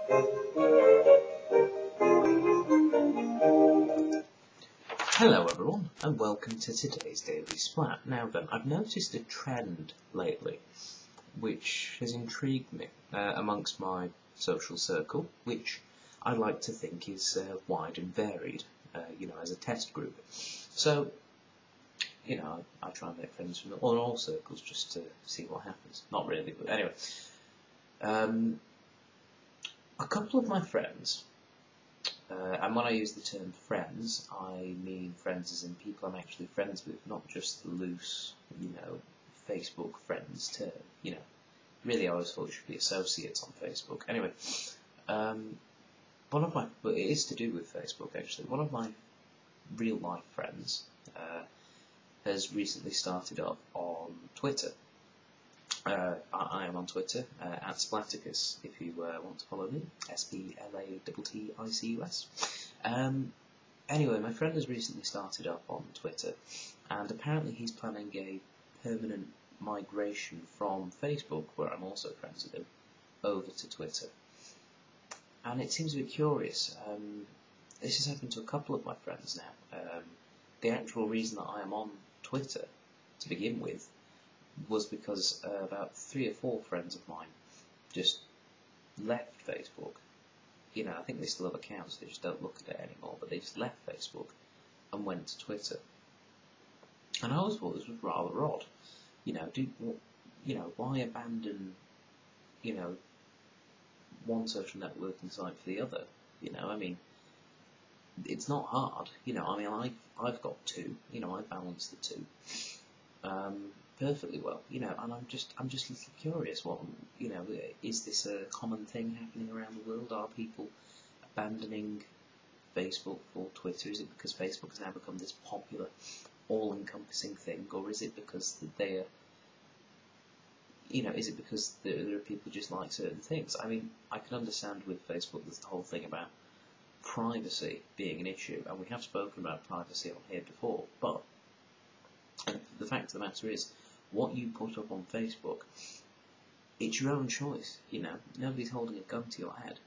Hello everyone, and welcome to today's Daily Splat. Now then, I've noticed a trend lately which has intrigued me amongst my social circle, which I like to think is wide and varied, as a test group. So, I try and make friends from all circles just to see what happens. Not really, but anyway. A couple of my friends, and when I use the term friends, I mean friends as in people I'm actually friends with, not just the loose, Facebook friends term, Really, I always thought it should be associates on Facebook. Anyway, but it is to do with Facebook actually. One of my real life friends has recently started up on Twitter. I am on Twitter at Splatticus, if you want to follow me, Splatticus. Anyway, my friend has recently started up on Twitter, and apparently he's planning a permanent migration from Facebook, where I'm also friends with him, over to Twitter. And it seems a bit curious. This has happened to a couple of my friends now. The actual reason that I am on Twitter, to begin with, was because about 3 or 4 friends of mine just left Facebook. I think they still have accounts, they just don't look at it anymore, but they just left Facebook and went to Twitter. And I always thought this was rather odd. Why abandon, one social networking site for the other? It's not hard. I've got 2. I balance the 2. Perfectly well, and I'm just a little curious. Is this a common thing happening around the world? Are people abandoning Facebook for Twitter? Is it because Facebook has now become this popular, all-encompassing thing, or is it because there are people just like certain things? I can understand with Facebook there's the whole thing about privacy being an issue, and we have spoken about privacy on here before, but the fact of the matter is, what you put up on Facebook, it's your own choice, Nobody's holding a gun to your head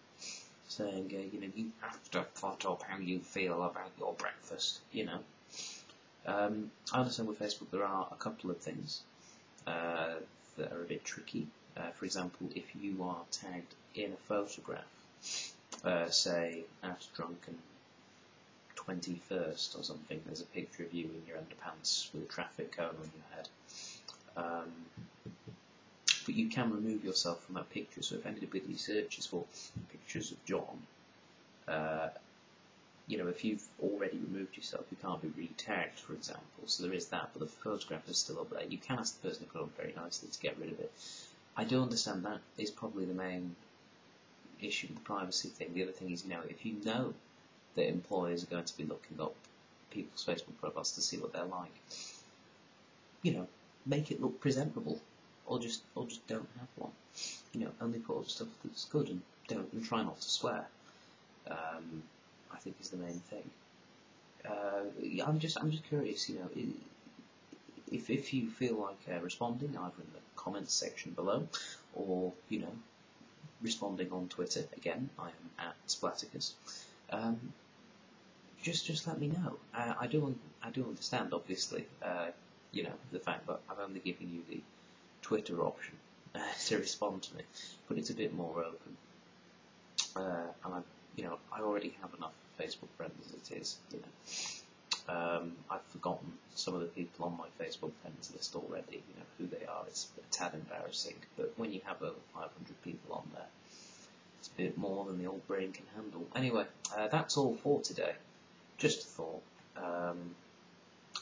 saying, you have to put up how you feel about your breakfast, I understand with Facebook there are a couple of things that are a bit tricky. For example, if you are tagged in a photograph, say at drunken 21st or something, there's a picture of you in your underpants with a traffic cone on your head. But you can remove yourself from that picture, so if anybody searches for pictures of John, if you've already removed yourself, you can't be re-tagged, for example, so there is that, but the photograph is still up there. You can ask the person to put it up very nicely to get rid of it. I do understand that is probably the main issue, the privacy thing. The other thing is, if you know that employers are going to be looking up people's Facebook profiles to see what they're like, make it look presentable, or just don't have one. Only put up stuff that's good, and try not to swear. I think is the main thing. I'm just curious. If you feel like responding either in the comments section below, or responding on Twitter. Again, I am at Splatticus. Just let me know. I do understand, obviously, the fact that I've only given you the Twitter option to respond to me, but it's a bit more open. And I already have enough Facebook friends as it is. I've forgotten some of the people on my Facebook friends list already. Who they are. It's a tad embarrassing, but when you have over 500 people on there, it's a bit more than the old brain can handle. Anyway, that's all for today. Just a thought.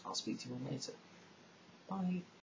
I'll speak to you all later. Bye.